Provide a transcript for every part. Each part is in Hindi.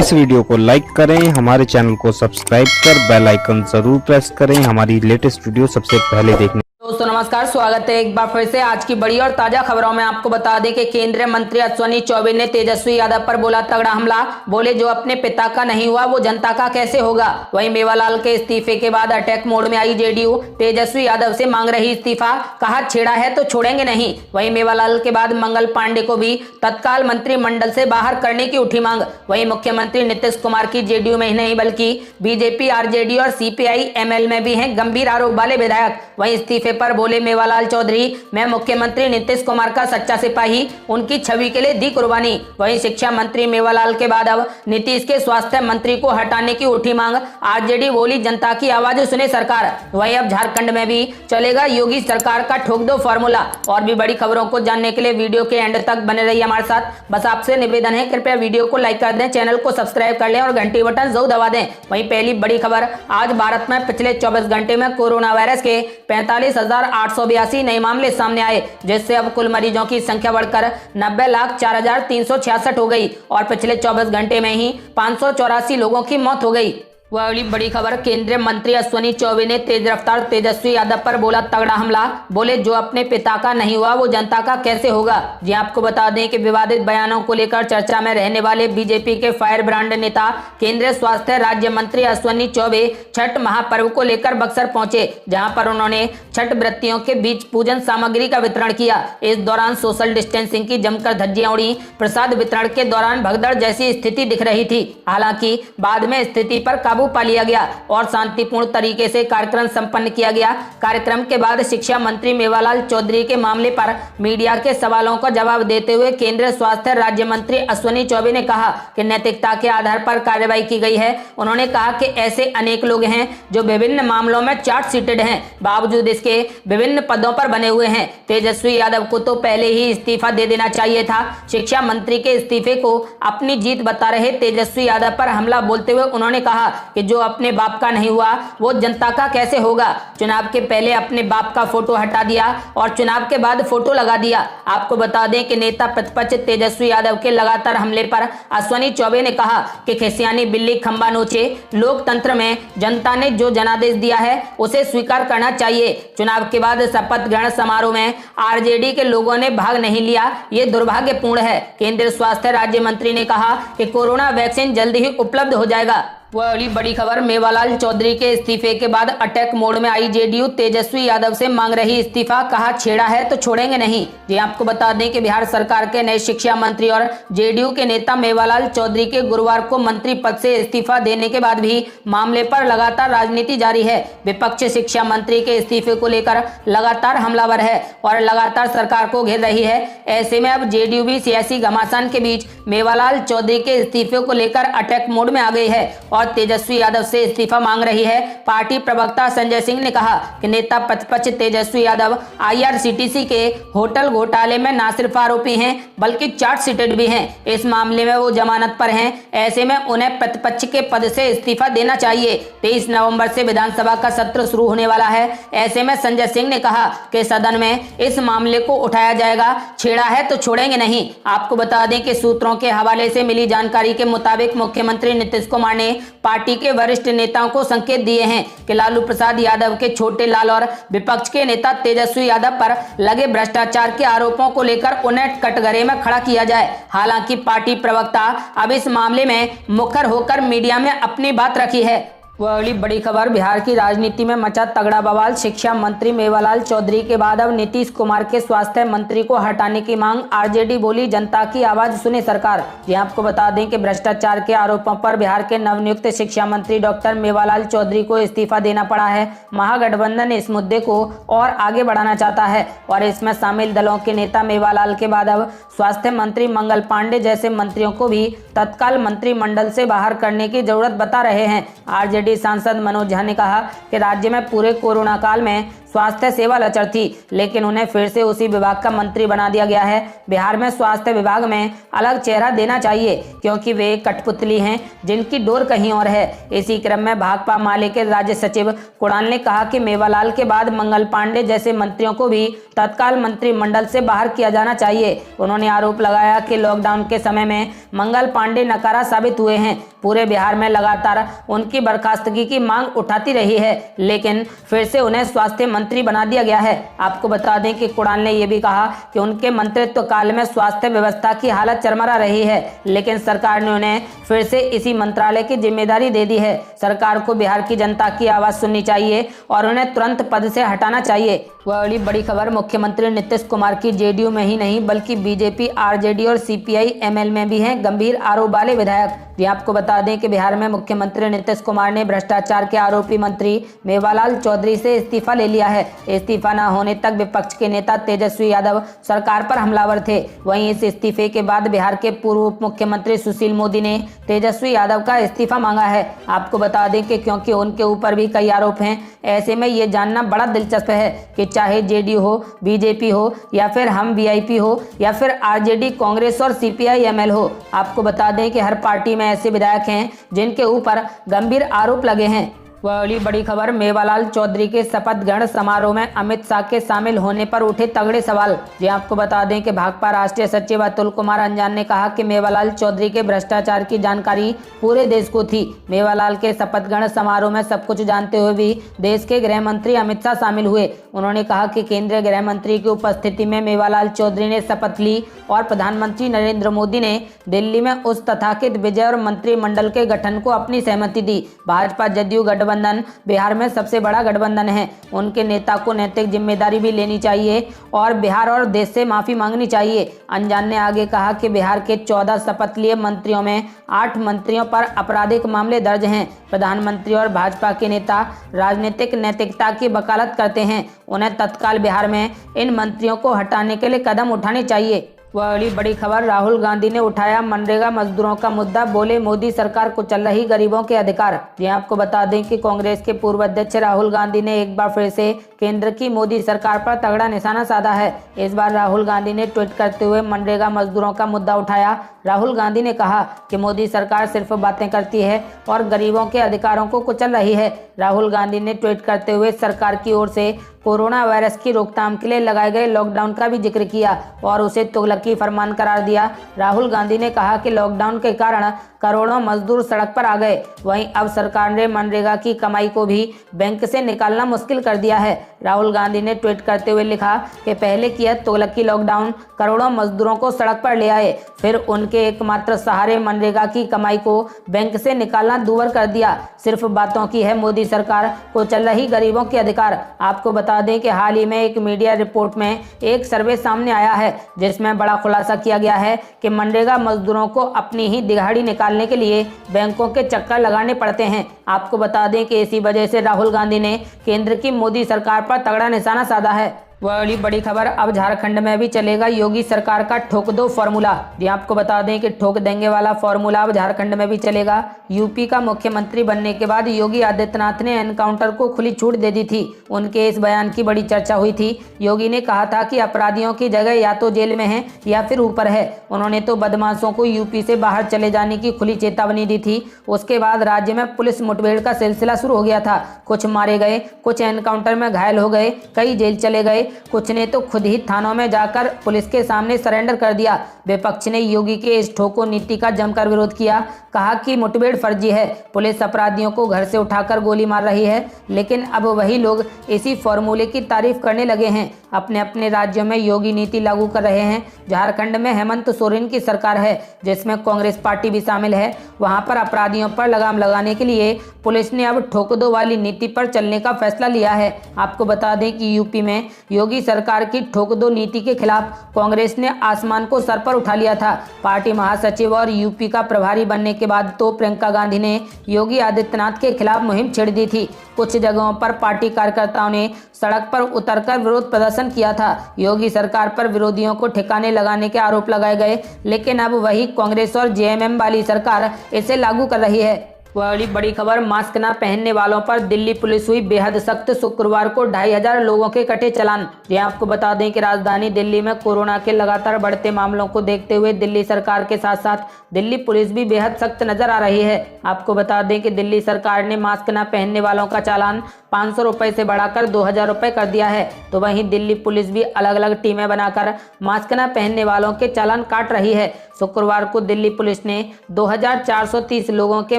इस वीडियो को लाइक करें, हमारे चैनल को सब्सक्राइब कर बेल आइकन जरूर प्रेस करें हमारी लेटेस्ट वीडियो सबसे पहले देखने। दोस्तों नमस्कार, स्वागत है एक बार फिर से आज की बड़ी और ताजा खबरों में। आपको बता दें कि केंद्रीय मंत्री अश्विनी चौबे ने तेजस्वी यादव पर बोला तगड़ा हमला। बोले जो अपने पिता का नहीं हुआ वो जनता का कैसे होगा। वहीं मेवालाल के इस्तीफे के बाद अटैक मोड में आई जेडीयू तेजस्वी यादव से मांग रही इस्तीफा, कहा छेड़ा है तो छोड़ेंगे नहीं। वहीं मेवालाल के बाद मंगल पांडे को भी तत्काल मंत्रिमंडल से बाहर करने की उठी मांग। वहीं मुख्यमंत्री नीतीश कुमार की जेडीयू में ही नहीं बल्कि बीजेपी, आरजेडी और सीपीआई एमएल में भी हैं गंभीर आरोप वाले विधायक। वहीं इस्तीफे पर बोले मेवालाल चौधरी, मैं मुख्यमंत्री नीतीश कुमार का सच्चा सिपाही, उनकी छवि के लिए दी कुर्बानी। वहीं शिक्षा मंत्री मेवालाल के बाद अब नीतीश के स्वास्थ्य मंत्री को हटाने की उठी मांग। आरजेडी बोली जनता की आवाज सुने सरकार। वहीं अब झारखंड में भी चलेगा योगी सरकार का ठोक दो फॉर्मूला। और भी बड़ी खबरों को जानने के लिए वीडियो के एंड तक बने रहिए हमारे साथ। बस आपसे निवेदन है, कृपया वीडियो को लाइक कर दें, चैनल को सब्सक्राइब कर लें और घंटी बटन जरूर दबा दें। वहीं पहली बड़ी खबर, आज भारत में पिछले 24 घंटे में कोरोना वायरस के 45,882 नए मामले सामने आए, जिससे अब कुल मरीजों की संख्या बढ़कर 90,04,366 हो गई और पिछले 24 घंटे में ही 584 लोगों की मौत हो गई। वह बड़ी खबर, केंद्रीय मंत्री अश्विनी चौबे ने तेज रफ्तार तेजस्वी यादव पर बोला तगड़ा हमला। बोले जो अपने पिता का नहीं हुआ वो जनता का कैसे होगा। जी आपको बता दें कि विवादित बयानों को लेकर चर्चा में रहने वाले बीजेपी के फायर ब्रांड नेता केंद्रीय स्वास्थ्य राज्य मंत्री अश्विनी चौबे छठ महापर्व को लेकर बक्सर पहुंचे, जहां पर उन्होंने छठ व्रतियों के बीच पूजन सामग्री का वितरण किया। इस दौरान सोशल डिस्टेंसिंग की जमकर धज्जियां उड़ी। प्रसाद वितरण के दौरान भगदड़ जैसी स्थिति दिख रही थी। हालांकि बाद में स्थिति पर काबू पा लिया गया और शांतिपूर्ण तरीके से कार्यक्रम संपन्न किया गया। कार्यक्रम के बाद शिक्षा मंत्री मेवालाल चौधरी के मामले पर मीडिया के सवालों का जवाब देते हुए केंद्रीय स्वास्थ्य राज्य मंत्री अश्विनी चौबे ने कहा कि नैतिकता के आधार पर कार्रवाई की गई है। उन्होंने कहा कि ऐसे अनेक लोग हैं जो विभिन्न मामलों में चार्ज शीटेड हैं, बावजूद इसके विभिन्न पदों पर बने हुए हैं। तेजस्वी यादव को तो पहले ही इस्तीफा दे देना चाहिए था। शिक्षा मंत्री के इस्तीफे को अपनी जीत बता रहे तेजस्वी यादव पर हमला बोलते हुए उन्होंने कहा कि जो अपने बाप का नहीं हुआ वो जनता का कैसे होगा। चुनाव के पहले अपने बाप का फोटो हटा दिया और चुनाव के बाद फोटो लगा दिया। आपको बता दें कि नेता प्रतिपक्ष तेजस्वी यादव के लगातार हमले पर अश्विनी चौबे ने कहा कि खिसियानी बिल्ली खंबा नोचे। लोकतंत्र में जनता ने जो जनादेश दिया है उसे स्वीकार करना चाहिए। चुनाव के बाद शपथ ग्रहण समारोह में आरजेडी के लोगों ने भाग नहीं लिया, ये दुर्भाग्यपूर्ण है। केंद्रीय स्वास्थ्य राज्य मंत्री ने कहा कि कोरोना वैक्सीन जल्द ही उपलब्ध हो जाएगा। वह अगली बड़ी खबर, मेवालाल चौधरी के इस्तीफे के बाद अटैक मोड में आई जेडीयू तेजस्वी यादव से मांग रही इस्तीफा, कहा छेड़ा है तो छोड़ेंगे नहीं। जी आपको बता दें कि बिहार सरकार के नए शिक्षा मंत्री और जेडीयू के नेता मेवालाल चौधरी के गुरुवार को मंत्री पद से इस्तीफा देने के बाद भी मामले पर लगातार राजनीति जारी है। विपक्ष शिक्षा मंत्री के इस्तीफे को लेकर लगातार हमलावर है और लगातार सरकार को घेर रही है। ऐसे में अब जेडीयू भी सियासी घमासान के बीच मेवालाल चौधरी के इस्तीफे को लेकर अटैक मोड में आ गई है और तेजस्वी यादव से इस्तीफा मांग रही है। पार्टी प्रवक्ता संजय सिंह ने कहा कि नेता प्रतिपक्ष तेजस्वी यादव आईआरसीटीसी के होटल घोटाले में न सिर्फ आरोपी हैं बल्कि चार्ज शीटेड भी हैं। इस मामले में वो जमानत पर हैं। ऐसे में उन्हें प्रतिपक्ष के पद से इस्तीफा देना चाहिए। 23 नवंबर से विधानसभा का सत्र शुरू होने वाला है। ऐसे में संजय सिंह ने कहा कि सदन में इस मामले को उठाया जाएगा, छेड़ा है तो छोड़ेंगे नहीं। आपको बता दें कि सूत्रों के हवाले से मिली जानकारी के मुताबिक मुख्यमंत्री नीतीश कुमार ने पार्टी के वरिष्ठ नेताओं को संकेत दिए हैं कि लालू प्रसाद यादव के छोटे लाल और विपक्ष के नेता तेजस्वी यादव पर लगे भ्रष्टाचार के आरोपों को लेकर उन्हें कटघरे में खड़ा किया जाए। हालांकि पार्टी प्रवक्ता अब इस मामले में मुखर होकर मीडिया में अपनी बात रखी है। वह अगली बड़ी खबर, बिहार की राजनीति में मचा तगड़ा बवाल। शिक्षा मंत्री मेवालाल चौधरी के बाद अब नीतीश कुमार के स्वास्थ्य मंत्री को हटाने की मांग। आरजेडी बोली जनता की आवाज सुने सरकार। जी आपको बता दें कि भ्रष्टाचार के आरोपों पर बिहार के नवनियुक्त शिक्षा मंत्री डॉक्टर मेवालाल चौधरी को इस्तीफा देना पड़ा है। महागठबंधन इस मुद्दे को और आगे बढ़ाना चाहता है और इसमें शामिल दलों के नेता मेवालाल के बाद अब स्वास्थ्य मंत्री मंगल पांडे जैसे मंत्रियों को भी तत्काल मंत्रिमंडल से बाहर करने की जरूरत बता रहे हैं। आरजेडी सांसद मनोज झा ने कहा कि राज्य में पूरे कोरोना काल में स्वास्थ्य सेवा लचर थी, लेकिन उन्हें फिर से उसी विभाग का मंत्री बना दिया गया है। बिहार में स्वास्थ्य विभाग में अलग चेहरा देना चाहिए, क्योंकि वे एक कठपुतली हैं जिनकी डोर कहीं और है। इसी क्रम में भाकपा माले के राज्य सचिव कुणाल ने कहा कि मेवालाल के बाद मंगल पांडे जैसे मंत्रियों को भी तत्काल मंत्रिमंडल से बाहर किया जाना चाहिए। उन्होंने आरोप लगाया कि लॉकडाउन के समय में मंगल पांडे नकारा साबित हुए हैं। पूरे बिहार में लगातार उनकी बर्खास्तगी की मांग उठाती रही है, लेकिन फिर से उन्हें स्वास्थ्य मंत्री बना दिया गया है। आपको बता दें कि कुणाल ने यह भी कहा कि उनके मंत्रित्व काल में स्वास्थ्य व्यवस्था की हालत चरमरा रही है, लेकिन सरकार ने उन्हें फिर से इसी मंत्रालय की जिम्मेदारी दे दी है। सरकार को बिहार की जनता की आवाज सुननी चाहिए और उन्हें तुरंत पद से हटाना चाहिए। वह अगली बड़ी खबर मुख्यमंत्री नीतीश कुमार की जेडीयू में ही नहीं बल्कि बीजेपी, आरजेडी और सीपीआई एमएल में भी हैं गंभीर आरोप वाले विधायक। जी आपको बता दें कि बिहार में मुख्यमंत्री नीतीश कुमार ने भ्रष्टाचार के आरोपी मंत्री मेवालाल चौधरी से इस्तीफा ले लिया है। इस्तीफा न होने तक विपक्ष के नेता तेजस्वी यादव सरकार पर हमलावर थे। वहीं इस इस्तीफे के बाद बिहार के पूर्व उप मुख्यमंत्री सुशील मोदी ने तेजस्वी यादव का इस्तीफा मांगा है। आपको बता दें कि क्योंकि उनके ऊपर भी कई आरोप हैं, ऐसे में ये जानना बड़ा दिलचस्प है कि चाहे जेडीयू हो, बीजेपी हो या फिर हम वीआईपी हो या फिर आरजेडी, कांग्रेस और सीपीआई एमएल हो, आपको बता दें कि हर पार्टी में ऐसे विधायक हैं जिनके ऊपर गंभीर आरोप लगे हैं। वह अगली बड़ी खबर मेवालाल चौधरी के शपथ ग्रहण समारोह में अमित शाह के शामिल होने पर उठे तगड़े सवाल। जी आपको बता दें कि भाकपा राष्ट्रीय सचिव अतुल कुमार अंजान ने कहा कि मेवालाल चौधरी के भ्रष्टाचार की जानकारी पूरे देश को थी। मेवालाल के शपथ ग्रहण समारोह में सब कुछ जानते हुए भी देश के गृह मंत्री अमित शाह शामिल हुए। उन्होंने कहा कि केंद्रीय गृह मंत्री की उपस्थिति में मेवालाल चौधरी ने शपथ ली और प्रधानमंत्री नरेंद्र मोदी ने दिल्ली में उस तथाकथित विजय और मंत्रिमंडल के गठन को अपनी सहमति दी। भाजपा जदयू गठबंधन बिहार में सबसे बड़ा गठबंधन है। उनके नेता को नैतिक जिम्मेदारी भी लेनी चाहिए और बिहार और देश से माफी मांगनी चाहिए। अंजान ने आगे कहा कि बिहार के 14 शपथ लिए मंत्रियों में 8 मंत्रियों पर आपराधिक मामले दर्ज हैं। प्रधानमंत्री और भाजपा के नेता राजनीतिक नैतिकता की वकालत करते हैं। उन्हें तत्काल बिहार में इन मंत्रियों को हटाने के लिए कदम उठाने चाहिए। वह अगली बड़ी खबर राहुल गांधी ने उठाया मनरेगा मजदूरों का मुद्दा, बोले मोदी सरकार को चल रही गरीबों के अधिकार। जी आपको बता दें कि कांग्रेस के पूर्व अध्यक्ष राहुल गांधी ने एक बार फिर से केंद्र की मोदी सरकार पर तगड़ा निशाना साधा है। इस बार राहुल गांधी ने ट्वीट करते हुए मनरेगा मजदूरों का मुद्दा उठाया। राहुल गांधी ने कहा कि मोदी सरकार सिर्फ बातें करती है और गरीबों के अधिकारों को कुचल रही है। राहुल गांधी ने ट्वीट करते हुए सरकार की ओर से कोरोना वायरस की रोकथाम के लिए लगाए गए लॉकडाउन का भी जिक्र किया और उसे तुगलकी फरमान करार दिया। राहुल गांधी ने कहा कि लॉकडाउन के कारण करोड़ों मजदूर सड़क पर आ गए। वहीं अब सरकार ने मनरेगा की कमाई को भी बैंक से निकालना मुश्किल कर दिया है। राहुल गांधी ने ट्वीट करते हुए लिखा कि पहले किया तुगलकी लॉकडाउन करोड़ों मजदूरों को सड़क पर ले आए, फिर उनके एकमात्र सहारे मनरेगा की कमाई को बैंक से निकालना दूभर कर दिया। सिर्फ बातों की है मोदी सरकार को चल रही गरीबों के अधिकार। आपको बता दें कि हाल ही में एक मीडिया रिपोर्ट में एक सर्वे सामने आया है जिसमें बड़ा खुलासा किया गया है कि मनरेगा मजदूरों को अपनी ही दिहाड़ी निकालने के लिए बैंकों के चक्कर लगाने पड़ते हैं। आपको बता दें कि इसी वजह से राहुल गांधी ने केंद्र की मोदी सरकार पर तगड़ा निशाना साधा है। वह अगली बड़ी खबर अब झारखंड में भी चलेगा योगी सरकार का ठोक दो फॉर्मूला। जी आपको बता दें कि ठोक देंगे वाला फॉर्मूला अब झारखंड में भी चलेगा। यूपी का मुख्यमंत्री बनने के बाद योगी आदित्यनाथ ने एनकाउंटर को खुली छूट दे दी थी। उनके इस बयान की बड़ी चर्चा हुई थी। योगी ने कहा था कि अपराधियों की जगह या तो जेल में है या फिर ऊपर है। उन्होंने तो बदमाशों को यूपी से बाहर चले जाने की खुली चेतावनी दी थी। उसके बाद राज्य में पुलिस मुठभेड़ का सिलसिला शुरू हो गया था। कुछ मारे गए, कुछ एनकाउंटर में घायल हो गए, कई जेल चले गए, कुछ ने तो खुद ही थानों में जाकर पुलिस के सामने सरेंडर कर दिया। विपक्ष ने योगी के इस ठोको नीति का जमकर विरोध किया। कहा कि मुठभेड़ फर्जी है, पुलिस अपराधियों को घर से उठाकर गोली मार रही है। लेकिन अब वही लोग इसी फॉर्मूले की तारीफ करने लगे हैं। अपने अपने राज्यों में योगी नीति लागू कर रहे हैं। झारखंड में हेमंत सोरेन की सरकार है जिसमें कांग्रेस पार्टी भी शामिल है। वहां पर अपराधियों पर लगाम लगाने के लिए पुलिस ने अब ठोक दो वाली नीति पर चलने का फैसला लिया है। आपको बता दें कि यूपी में योगी सरकार की ठोक दो नीति के खिलाफ कांग्रेस ने आसमान को सर पर उठा लिया था। पार्टी महासचिव और यूपी का प्रभारी बनने के बाद तो प्रियंका गांधी ने योगी आदित्यनाथ के खिलाफ मुहिम छेड़ दी थी। कुछ जगहों पर पार्टी कार्यकर्ताओं ने सड़क पर उतरकर विरोध प्रदर्शन किया था। योगी सरकार पर विरोधियों को ठिकाने लगाने के आरोप लगाए गए, लेकिन अब वही कांग्रेस और जेएमएम वाली सरकार इसे लागू कर रही है। बड़ी बड़ी खबर, मास्क न पहनने वालों पर दिल्ली पुलिस हुई बेहद सख्त। शुक्रवार को 2500 लोगों के कटे चालान। जी आपको बता दें कि राजधानी दिल्ली में कोरोना के लगातार बढ़ते मामलों को देखते हुए दिल्ली सरकार के साथ साथ दिल्ली पुलिस भी बेहद सख्त नजर आ रही है। आपको बता दें कि दिल्ली सरकार ने मास्क न पहनने वालों का चालान 500 रुपए से बढ़ाकर 2000 रुपए कर दिया है। तो वहीं दिल्ली पुलिस भी अलग अलग टीमें बनाकर मास्क न पहनने वालों के चालान काट रही है। शुक्रवार को दिल्ली पुलिस ने 2430 लोगों के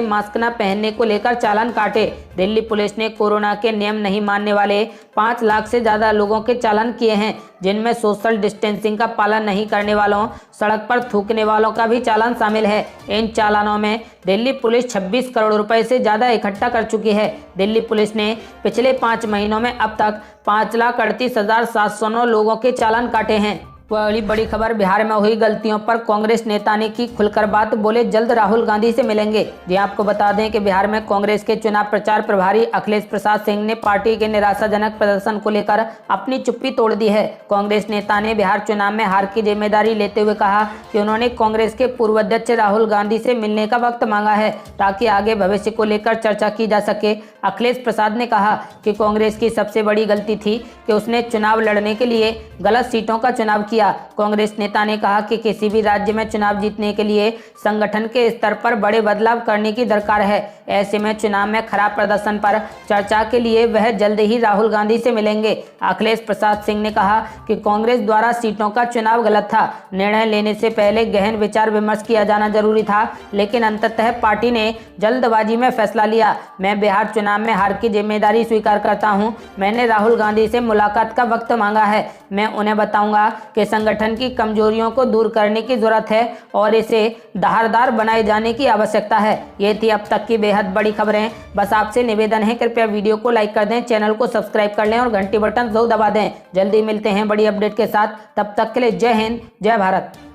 मास्क न पहनने को लेकर चालान काटे। दिल्ली पुलिस ने कोरोना के नियम नहीं मानने वाले 5 लाख से ज्यादा लोगों के चालान किए हैं, जिनमें सोशल डिस्टेंसिंग का पालन नहीं करने वालों, सड़क पर थूकने वालों का भी चालान शामिल है। इन चालानों में दिल्ली पुलिस 26 करोड़ रुपए से ज्यादा इकट्ठा कर चुकी है। दिल्ली पुलिस ने पिछले 5 महीनों में अब तक 5,38,709 लोगों के चालान काटे हैं। बड़ी खबर, बिहार में हुई गलतियों पर कांग्रेस नेता ने की खुलकर बात, बोले जल्द राहुल गांधी से मिलेंगे। जी आपको बता दें कि बिहार में कांग्रेस के चुनाव प्रचार प्रभारी अखिलेश प्रसाद सिंह ने पार्टी के निराशाजनक प्रदर्शन को लेकर अपनी चुप्पी तोड़ दी है। कांग्रेस नेता ने बिहार चुनाव में हार की जिम्मेदारी लेते हुए कहा कि उन्होंने कांग्रेस के पूर्व अध्यक्ष राहुल गांधी से मिलने का वक्त मांगा है ताकि आगे भविष्य को लेकर चर्चा की जा सके। अखिलेश प्रसाद ने कहा कि कांग्रेस की सबसे बड़ी गलती थी कि उसने चुनाव लड़ने के लिए गलत सीटों का चुनाव किया। कांग्रेस नेता ने कहा कि किसी भी राज्य में चुनाव जीतने के लिए संगठन के स्तर पर बड़े बदलाव करने की दरकार है। ऐसे में चुनाव में खराब प्रदर्शन पर चर्चा के लिए वह जल्द ही राहुल गांधी से मिलेंगे। अखिलेश प्रसाद सिंह ने कहा कि कांग्रेस द्वारा सीटों का चुनाव गलत था। निर्णय लेने से पहले गहन विचार विमर्श किया जाना जरूरी था, लेकिन अंततः पार्टी ने जल्दबाजी में फैसला लिया। मैं बिहार चुनाव में हार की जिम्मेदारी स्वीकार करता हूं। मैंने राहुल गांधी से मुलाकात का वक्त मांगा है। मैं उन्हें बताऊंगा कि संगठन की कमजोरियों को दूर करने की जरूरत है और इसे धारदार बनाए जाने की आवश्यकता है। ये थी अब तक की बेहद बड़ी खबरें। बस आपसे निवेदन है, कृपया वीडियो को लाइक कर दें, चैनल को सब्सक्राइब कर लें और घंटी बटन जरूर दबा दें। जल्दी मिलते हैं बड़ी अपडेट के साथ। तब तक के लिए जय हिंद, जय भारत।